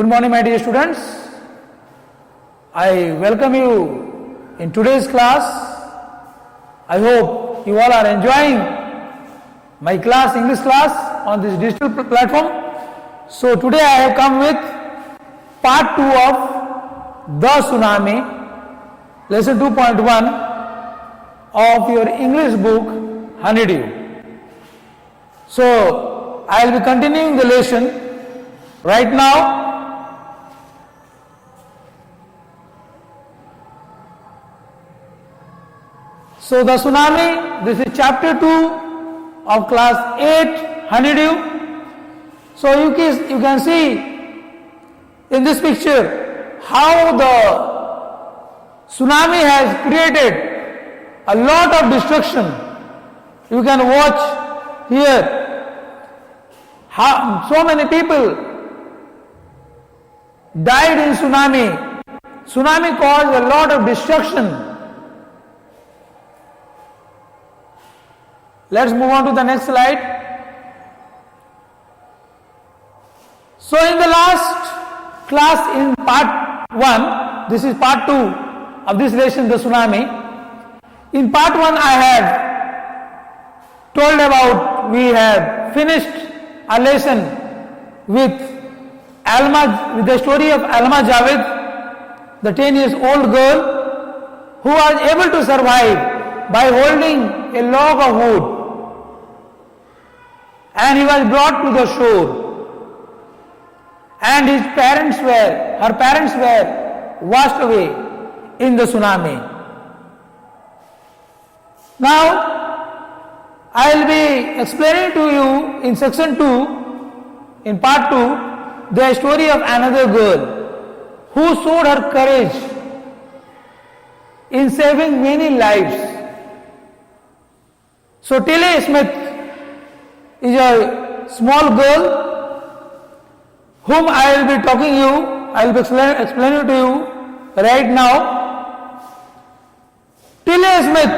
Good morning, my dear students. I welcome you in today's class. I hope you all are enjoying my class, English class, on this digital platform. So today I have come with part 2 of The Tsunami, lesson 2.1 of your English book, Honeydew. So I will be continuing the lesson right now. So the tsunami, this is chapter 2 of class 8, Honeydew. So you can see in this picture how the tsunami has created a lot of destruction. You can watch here how so many people died in tsunami. Tsunami caused a lot of destruction. Let's move on to the next slide. So in the last class in part 1, this is part 2 of this lesson, the tsunami. In part 1 I have told about, we have finished a lesson with the story of Alma Javed, the 10 years old girl who was able to survive by holding a log of wood. And he was brought to the shore, and her parents were washed away in the tsunami. Now I will be explaining to you in section 2, in part 2, the story of another girl who showed her courage in saving many lives. So Tilly Smith is a small girl whom I will be explaining to you right now. Tilly Smith,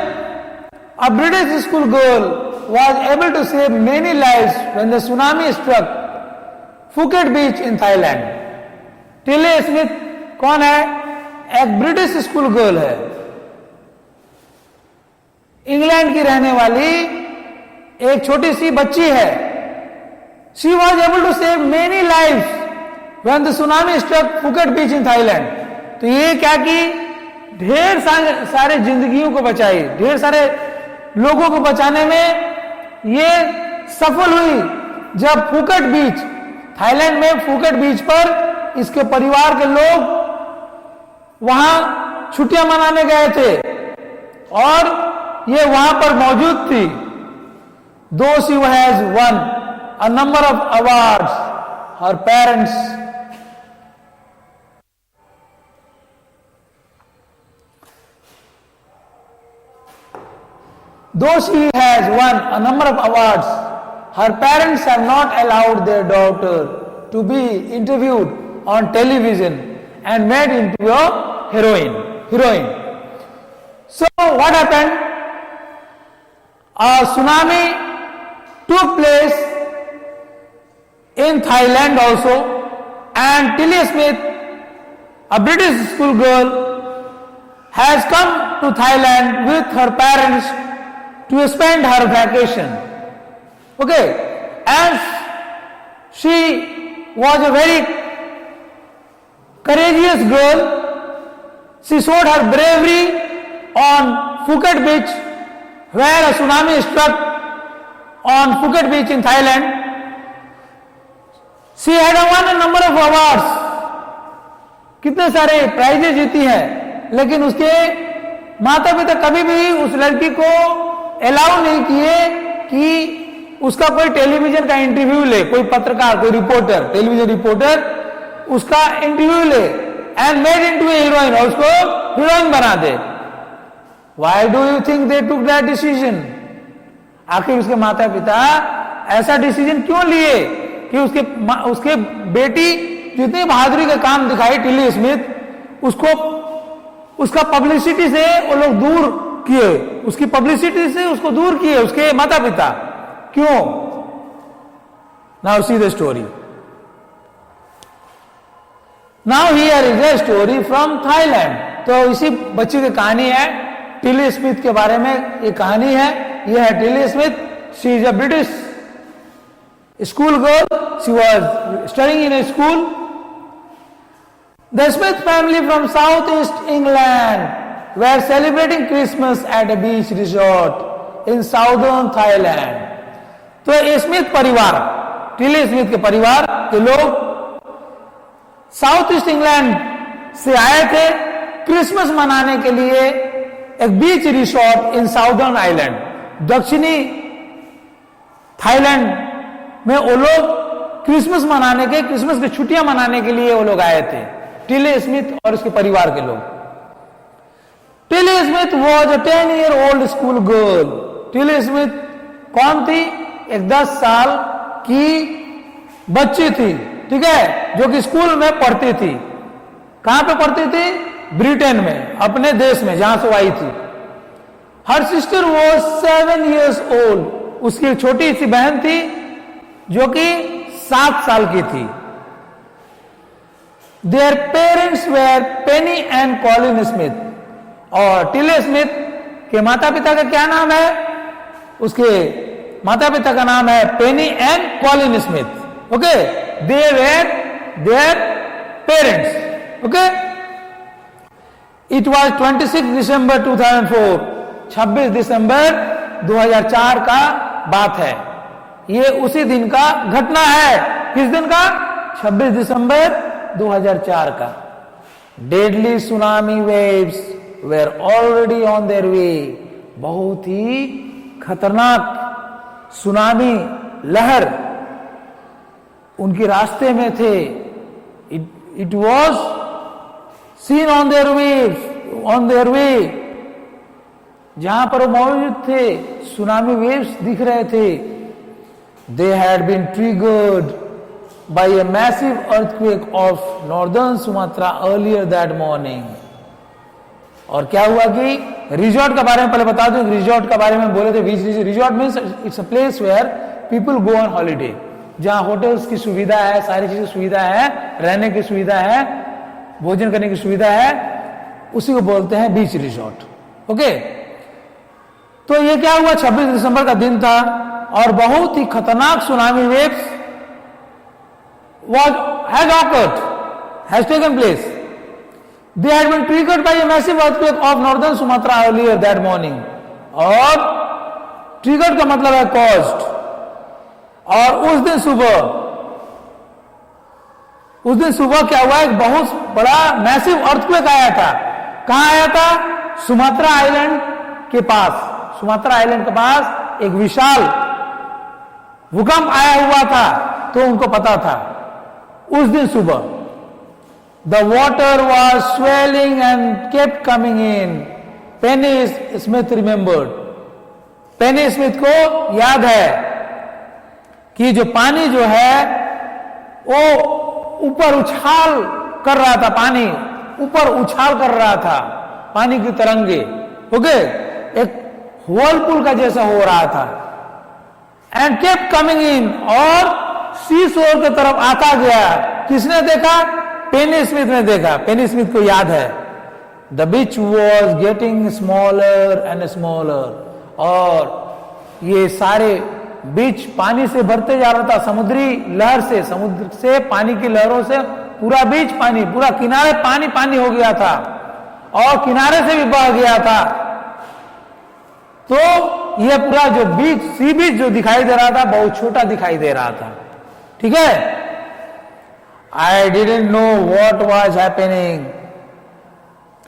a British school girl, was able to save many lives when the tsunami struck Phuket beach in Thailand. Tilly Smith कौन है? एक British school girl है, England की रहने वाली एक छोटी सी बच्ची है. She was able to save many lives when the tsunami struck Phuket beach in Thailand. तो ये क्या की? ढेर सारे जिंदगियों को बचाई, ढेर सारे लोगों को बचाने में ये सफल हुई. जब फुकेट बीच, थाईलैंड में फुकेट बीच पर इसके परिवार के लोग वहां छुट्टियां मनाने गए थे और ये वहां पर मौजूद थी. Though she has won a number of awards, her parents have not allowed their daughter to be interviewed on television and made into a heroine. So what happened? A tsunami took place in Thailand also, and Tilly Smith, a British school girl, has come to Thailand with her parents to spend her vacation. Okay, as she was a very courageous girl, she showed her bravery on Phuket beach, where a tsunami struck on Phuket beach in Thailand. She had won a number of awards, कितने सारे prices जीती है, लेकिन उसके माता पिता कभी भी उस लड़की को अलाउ नहीं किए कि उसका कोई टेलीविजन का इंटरव्यू ले, कोई पत्रकार, कोई रिपोर्टर, टेलीविजन रिपोर्टर उसका इंटरव्यू ले and made into A heroine, और उसको हीरोइन बना दे. Why do you think they took that decision? आखिर उसके माता पिता ऐसा डिसीजन क्यों लिए कि उसके बेटी जितनी बहादुरी का काम दिखाई टिली स्मिथ, उसको उसका पब्लिसिटी से वो लोग दूर किए, उसकी पब्लिसिटी से उसको दूर किए उसके माता पिता. क्यों? Now see the story. Now here is a story from Thailand. तो इसी बच्ची की कहानी है, टिली स्मिथ के बारे में ये कहानी है। यह है Tilly Smith. She is a British school girl. She was studying in A school. The Smith family from south east England were celebrating Christmas at a beach resort in southern Thailand। तो Smith परिवार, Tilly Smith के परिवार के लोग south east England से आए थे Christmas मनाने के लिए एक बीच रिसोर्ट इन साउदर्न आइलैंड, दक्षिणी थाईलैंड में वो लोग क्रिसमस मनाने के, क्रिसमस की छुट्टियां मनाने के लिए वो लोग आए थे, टिली स्मिथ और उसके परिवार के लोग। Tilly Smith was a 10-year-old school girl. Tilly Smith कौन थी? एक 10 साल की बच्ची थी, ठीक है, जो कि स्कूल में पढ़ती थी। कहां पे पढ़ती थी? ब्रिटेन में, अपने देश में जहां से वो आई थी। Her sister was 7 years old। उसकी एक छोटी सी बहन थी जो कि 7 साल की थी। Their parents were Penny and Colin Smith. और टिली स्मिथ के माता पिता का क्या नाम है? उसके माता पिता का नाम है Penny and Colin Smith. Okay, they were their parents. Okay, it was 26 दिसंबर 2004। 26 दिसंबर 2004 का बात है। ये उसी दिन का घटना है। किस दिन का? 26 दिसंबर 2004 का। Deadly tsunami waves were already on their way. बहुत ही खतरनाक सुनामी लहर उनके रास्ते में थे। It was seen on their way. जहां पर वो मौजूद थे सुनामी वेव्स दिख रहे थे। They had been triggered by a massive earthquake off northern Sumatra earlier that morning. और क्या हुआ कि रिजॉर्ट के बारे में पहले बता दूं, रिजॉर्ट के बारे में बोले थे। Resort means it's a place where people go on holiday, जहां होटल्स की सुविधा है, सारी चीजें सुविधा है, रहने की सुविधा है, भोजन करने की सुविधा है, उसी को बोलते हैं बीच रिजॉर्ट। ओके, तो ये क्या हुआ? 26 दिसंबर का दिन था और बहुत ही खतरनाक tsunami waves has taken place। They had been triggered by a massive earthquake of northern Sumatra earlier that morning। और triggered का मतलब है caused। और उस दिन सुबह क्या हुआ? एक बहुत बड़ा मैसिव अर्थक्वेक आया था। कहां आया था? सुमात्रा आइलैंड के पास। सुमात्रा आइलैंड के पास एक विशाल भूकंप आया हुआ था, तो उनको पता था। उस दिन सुबह the water was swelling and kept coming in। Penney Smith remembered। Penney Smith को याद है कि जो पानी जो है वो ऊपर उछाल कर रहा था, पानी ऊपर उछाल कर रहा था, पानी की तरंगे। ओके, एक व्हर्लपूल का जैसा हो रहा था। एंड केप्ट कमिंग इन, और सी शोर की तरफ आता गया। किसने देखा? पेनी स्मिथ ने देखा। पेनी स्मिथ को याद है the beach was getting smaller and smaller. और ये सारे बीच पानी से भरते जा रहा था, समुद्री लहर से, समुद्र से, पानी की लहरों से पूरा बीच पानी, पूरा किनारे पानी पानी हो गया था और किनारे से भी बह गया था। तो यह पूरा जो बीच, सी बीच जो दिखाई दे रहा था, बहुत छोटा दिखाई दे रहा था। ठीक है, I didn't know what was happening।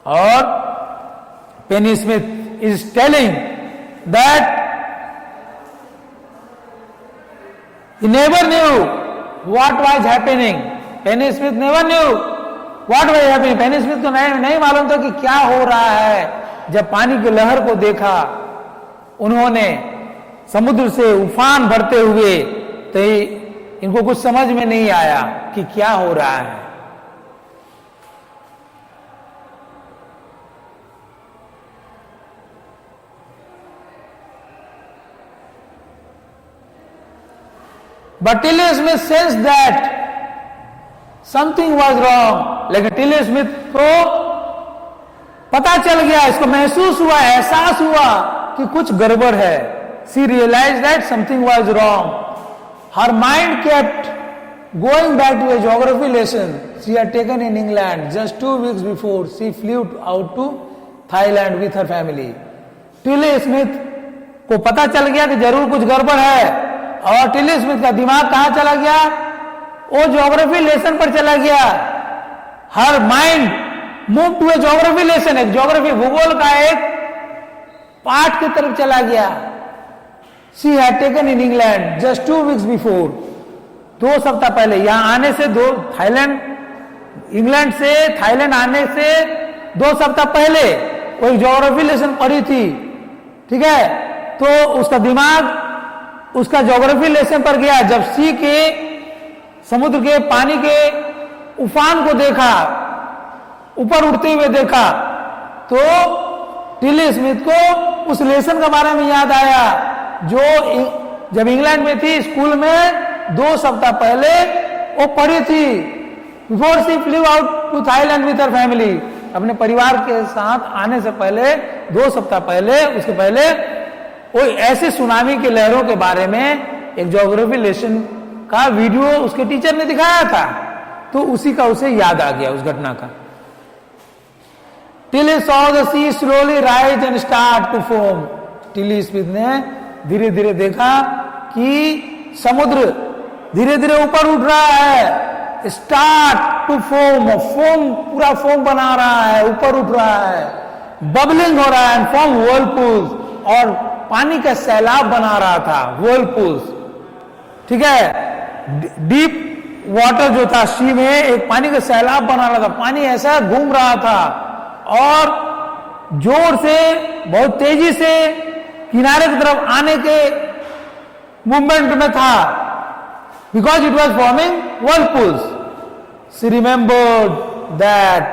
और Penny Smith is telling that he never knew what was happening। Penny Smith never knew what was happening। Penny Smith को नहीं मालूम था कि क्या हो रहा है। जब पानी की लहर को देखा उन्होंने समुद्र से उफान भरते हुए, तो इनको कुछ समझ में नहीं आया कि क्या हो रहा है। But Tilly Smith sensed that something was wrong, लेकिन टिली स्मिथ को पता चल गया, इसको महसूस हुआ, एहसास हुआ कि कुछ गड़बड़ है. She realize that something was wrong. Her mind kept going back to a geography lesson she had taken in England just 2 weeks before she flew out to Thailand with her family. Tilly Smith को पता चल गया कि जरूर कुछ गड़बड़ है, और टिली स्मिथ का दिमाग कहां चला गया? वो ज्योग्राफी लेसन पर चला गया. Her mind move to a geography lesson, एक ज्योग्राफी भूगोल का एक पाठ की तरफ चला गया. She had taken in England just 2 weeks before, 2 सप्ताह पहले. यहां आने से इंग्लैंड से थाईलैंड आने से 2 सप्ताह पहले वो एक ज्योग्राफी लेसन पढ़ी थी. ठीक है, तो उसका दिमाग उसका ज्योग्राफी लेसन पर गया. जब सी के समुद्र के पानी के उफान को देखा, ऊपर उठते हुए देखा, तो टिली स्मिथ को उस लेसन के बारे में याद आया जो जब इंग्लैंड में थी स्कूल में 2 सप्ताह पहले वो पढ़ी थी. Before she flew out to Thailand with her family, अपने परिवार के साथ आने से पहले 2 सप्ताह पहले, उसके पहले वो ऐसे सुनामी की लहरों के बारे में एक ज्योग्राफी लेसन का वीडियो उसके टीचर ने दिखाया था, तो उसी का उसे याद आ गया उस घटना का. Tilly saw the sea slowly rise and start to foam. Tilly Smith ने धीरे धीरे देखा कि समुद्र धीरे धीरे ऊपर उठ रहा है. स्टार्ट टू फोम, फोम पूरा फोम बना रहा है, ऊपर उठ रहा है, बबलिंग हो रहा है, एंड फॉर्म व्हर्लपूल्स, और पानी का सैलाब बना रहा था, व्हर्लपूल्स. ठीक है, डीप वाटर जो था सी में एक पानी का सैलाब बना रहा था. पानी ऐसा घूम रहा था और जोर से, बहुत तेजी से किनारे की तरफ आने के मूवमेंट में था, because it was forming whirlpools. She remembered that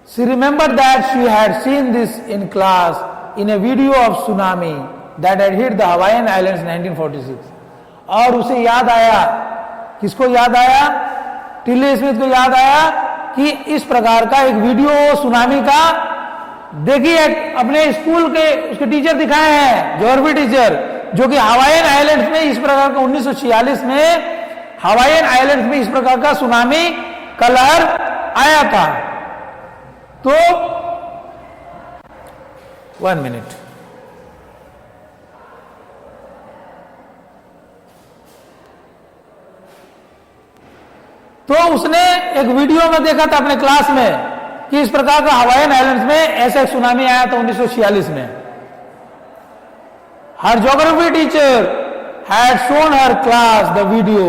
she had seen this in class in a video of tsunami that had hit the Hawaiian Islands in 1946. और उसे याद आया, किसको याद आया? टिली स्मिथ को याद आया कि इस प्रकार का एक वीडियो सुनामी का देखिए अपने स्कूल के उसके टीचर दिखाए हैं, ज्योग्राफी टीचर, जो कि हवाईयन आइलैंड्स में इस प्रकार का 1946 में हवाईयन आइलैंड्स में इस प्रकार का सुनामी का लहर आया था. तो 1 मिनट, तो उसने एक वीडियो में देखा था अपने क्लास में कि इस प्रकार का हवाईयन आइलैंड्स में ऐसा एक सुनामी आया था 1946 में. Her geography teacher had shown her class the video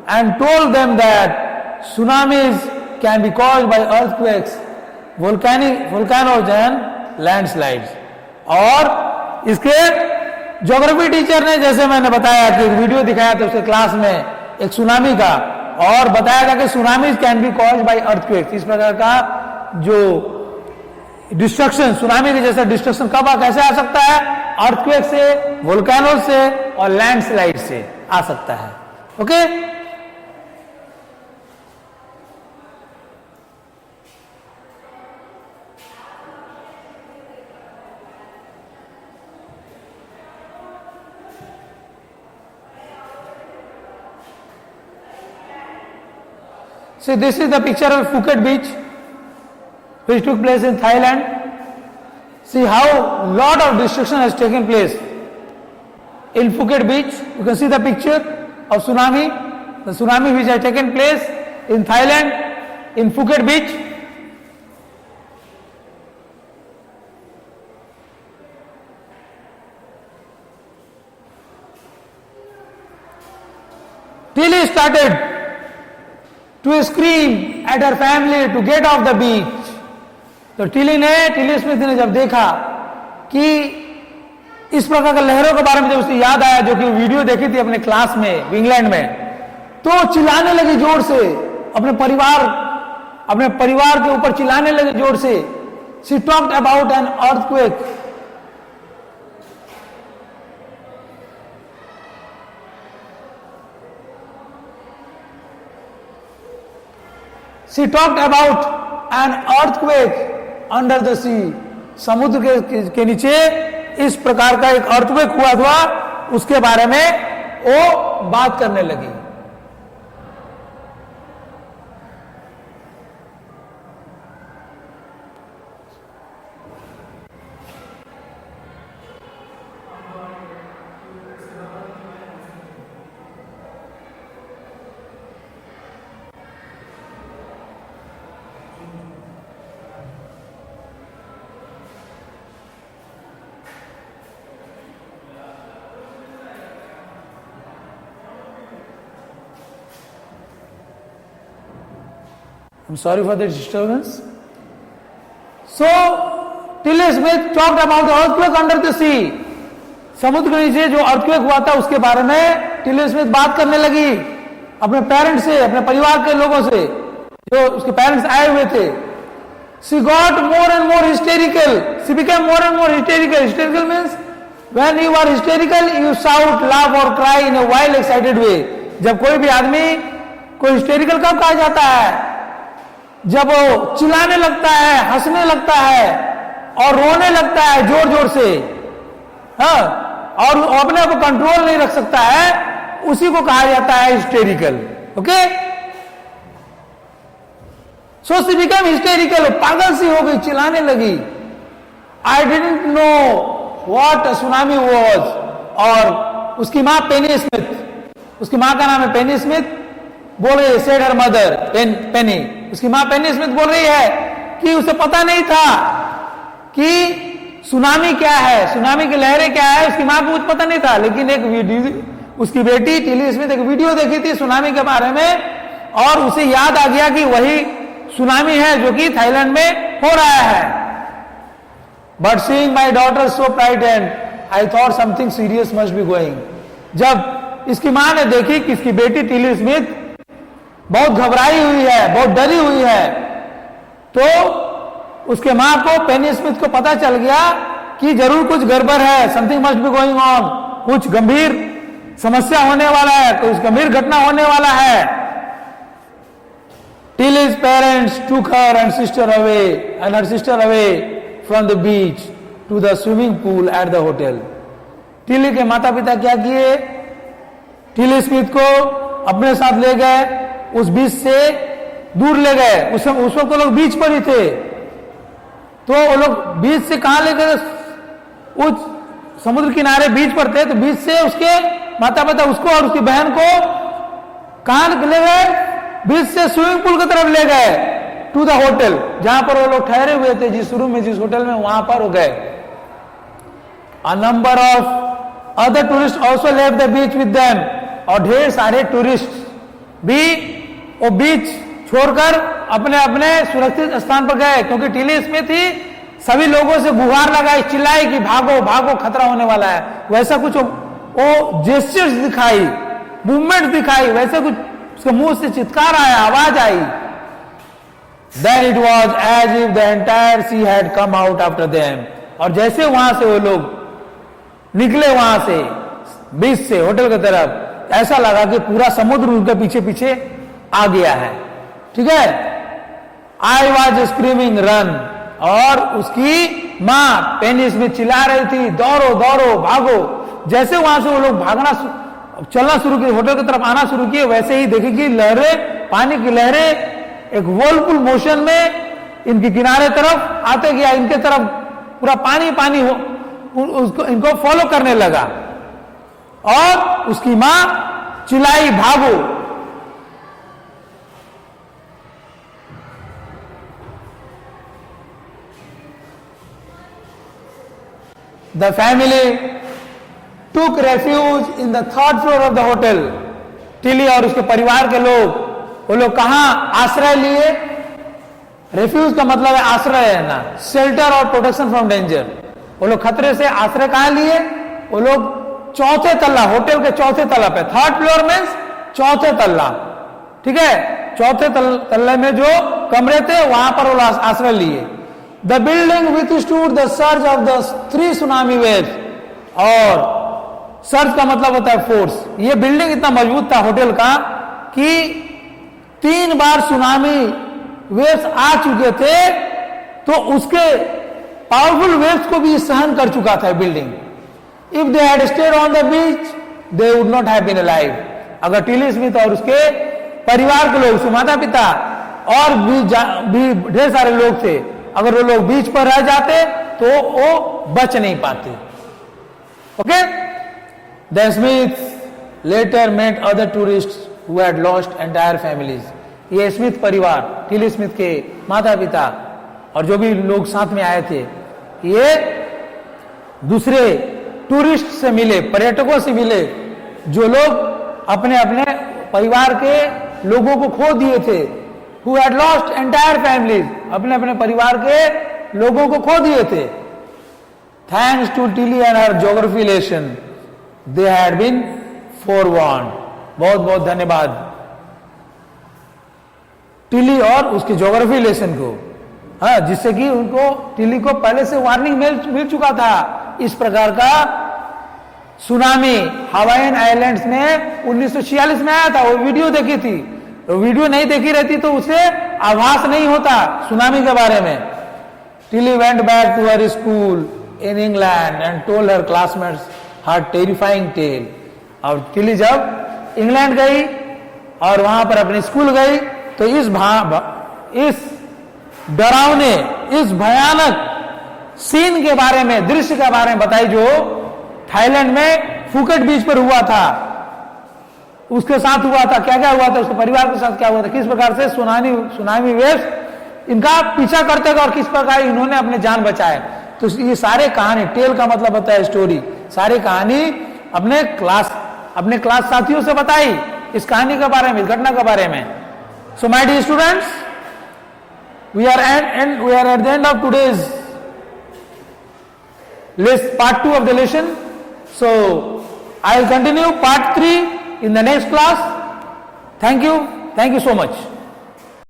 and told them that tsunamis can be caused by earthquakes, volcanoes and landslides. और इसके ज्योग्राफी टीचर ने, जैसे मैंने बताया कि एक वीडियो दिखाया था उसके क्लास में एक सुनामी का, और बताया था कि tsunamis can be caused by earthquakes. इस प्रकार का जो डिस्ट्रक्शन, सुनामी के जैसा डिस्ट्रक्शन कब कैसे आ सकता है? अर्थक्वेक से, वोल्केनो से और लैंडस्लाइड से आ सकता है. Okay, so this is the picture of Phuket beach which took place in Thailand. See how lot of destruction has taken place in Phuket beach. You can see the picture of tsunami, the tsunami which has taken place in Thailand, in Phuket beach. Tilly started to scream at her family to get off the beach. तो Tilly Smith ने जब देखा कि इस प्रकार का लहरों के बारे में जब उसे याद आया, जो कि वीडियो देखी थी अपने क्लास में इंग्लैंड में, तो चिल्लाने लगी जोर से, अपने परिवार के ऊपर चिल्लाने लगे जोर से. She talked about an earthquake. She talked about an earthquake under the sea, समुद्र के नीचे इस प्रकार का एक अर्थक्वेक हुआ था, उसके बारे में वो बात करने लगी। I'm sorry for the disturbance. So, Tilly Smith talked about the earthquake under the sea. समुद्र के नीचे जो अर्थक्वेक हुआ था उसके बारे में टिली स्मिथ बात करने लगी अपने पेरेंट्स से, अपने परिवार के लोगों से, जो उसके पेरेंट्स आए हुए थे। She got more and more hysterical. She became more and more hysterical. Hysterical means when you are hysterical, you shout, laugh or cry in a wild, excited way. जब कोई भी आदमी कोई हिस्टेरिकल कब कहा जाता है? जब वो चिल्लाने लगता है, हंसने लगता है और रोने लगता है जोर जोर से, हाँ, और अपने को कंट्रोल नहीं रख सकता है, उसी को कहा जाता है hysterical. Okay, so she become hysterical, पागल सी हो गई, चिल्लाने लगी। I didn't know what a tsunami was. और उसकी मां पेनी स्मिथ, उसकी मां का नाम है पेनी स्मिथ, बोल रही है, सेड हर मदर पेनी, उसकी मां पेनी स्मिथ बोल रही है कि उसे पता नहीं था कि सुनामी क्या है, सुनामी की लहरें क्या है, उसकी मां को कुछ पता नहीं था। लेकिन एक वीडियो, उसकी बेटी टिली स्मिथ एक वीडियो देखी थी सुनामी के बारे में और उसे याद आ गया कि वही सुनामी है जो कि थाईलैंड में हो रहा है। But seeing my daughter so frightened I thought something serious must be going. जब इसकी मां ने देखी कि इसकी बेटी टिली स्मिथ बहुत घबराई हुई है, बहुत डरी हुई है, तो उसके मां को, पेनी स्मिथ को पता चल गया कि जरूर कुछ गड़बड़ है, something must be going on, कुछ गंभीर समस्या होने वाला है, कुछ गंभीर घटना होने वाला है। Tilly's parents took her and her sister away from the beach to the swimming pool at the hotel. Tilly के माता पिता क्या किए? टिली स्मिथ को अपने साथ ले गए, उस बीच से दूर ले गए। उस वक्त लोग बीच पर ही थे, तो वो लोग बीच से कहां ले गए? उस समुद्र किनारे बीच पर थे, तो बीच से उसके माता पिता उसको और उसकी बहन को कहां ले गए? बीच से स्विमिंग पूल की तरफ ले गए, टू द होटल, जहां पर वो लोग ठहरे हुए थे, जिस रूम में, जिस होटल में, वहां पर हो गए। A number of other tourists also left the beach with them, और ढेर सारे टूरिस्ट भी वो बीच छोड़कर अपने अपने सुरक्षित स्थान पर गए, क्योंकि टिली स्मिथ ही सभी लोगों से गुहार लगाई, चिल्लाई कि भागो भागो, खतरा होने वाला है। वैसा कुछ वो जेस्चर्स दिखाई, मूवमेंट दिखाई, वैसे कुछ उसके मुंह से चित्कार आया, आवाज आई। Then it was as if the entire sea had come out after them, और जैसे वहां से वो लोग निकले, वहां से बीच से होटल की तरफ, ऐसा लगा कि पूरा समुद्र उनके पीछे पीछे आ गया है। ठीक है, आई वॉज स्क्रीमिंग रन, और उसकी मां पेनी स्मिथ चिल्ला रही थी, दौड़ो दौड़ो भागो। जैसे वहां से वो लोग भागना, चलना शुरू किए, होटल की तरफ आना शुरू किए, वैसे ही देखेगी लहरें, पानी की लहरें एक व्हर्लपूल मोशन में इनके किनारे तरफ आते गया, इनके तरफ पूरा पानी पानी हो, उसको इनको फॉलो करने लगा। और उसकी मां चिल्लाई, भागो। The family took refuge in the third floor of the hotel. Tilly और उसके परिवार के लोग, वो लोग कहां आश्रय लिए? रेफ्यूज का मतलब है आश्रय है ना, शेल्टर और प्रोटेक्शन फ्रॉम डेंजर। वो लोग खतरे से आश्रय कहां लिए? वो लोग चौथे तल्ला, होटल के चौथे तल्ला पे, थर्ड फ्लोर मीन्स चौथे तल्ला, ठीक है, चौथे तल्ले में जो कमरे थे वहां पर वो आश्रय लिए। The building withstood the surge of the 3 tsunami waves, और सर्ज का मतलब होता है फोर्स। ये बिल्डिंग इतना मजबूत था होटल का कि 3 बार सुनामी वेव्स आ चुके थे, तो उसके पावरफुल वेव्स को भी सहन कर चुका था building. If they had stayed on the beach they would not have been alive. अगर टिली स्मिथ और उसके परिवार के लोग, उसके माता पिता और भी ढेर सारे लोग थे, अगर वो लोग बीच पर रह जाते तो वो बच नहीं पाते। Okay, the Smith later met other tourists who had lost entire families. ये स्मिथ परिवार, टिली स्मिथ के माता पिता और जो भी लोग साथ में आए थे, ये दूसरे टूरिस्ट से मिले, पर्यटकों से मिले, जो लोग अपने अपने परिवार के लोगों को खो दिए थे। Who had lost entire families, अपने अपने परिवार के लोगों को खो दिए थे। Thanks to Tilly and her geography lesson they had been forewarned. बहुत बहुत धन्यवाद टिली और उसके ज्योग्राफी लेसन को, हाँ, जिससे कि उनको, टिली को पहले से वार्निंग मिल चुका था। इस प्रकार का सुनामी हवाईन आइलैंड्स में 1946 में आया था। वो वीडियो देखी थी, तो वीडियो नहीं देखी रहती तो उसे आभास नहीं होता सुनामी के बारे में। Tilly went back to her school in England and told her classmates her terrifying tale. और टिली जब इंग्लैंड गई और वहां पर अपने स्कूल गई, तो इस डरावने, इस भयानक सीन के बारे में, दृश्य के बारे में बताई, जो थाईलैंड में फुकेट बीच पर हुआ था, उसके साथ हुआ था, क्या क्या हुआ था, उसके परिवार के साथ क्या हुआ था, किस प्रकार से सुनामी वेव्स इनका पीछा करते गए और किस प्रकार इन्होंने अपने जान बचाए। तो ये सारे कहानी, टेल का मतलब होता है स्टोरी, सारी कहानी अपने क्लास साथियों से बताई, इस कहानी के बारे में, इस घटना के बारे में। So my dear students, we are at the end of today's part 2 of the lesson. So I will continue part 3 in the next class. Thank you so much.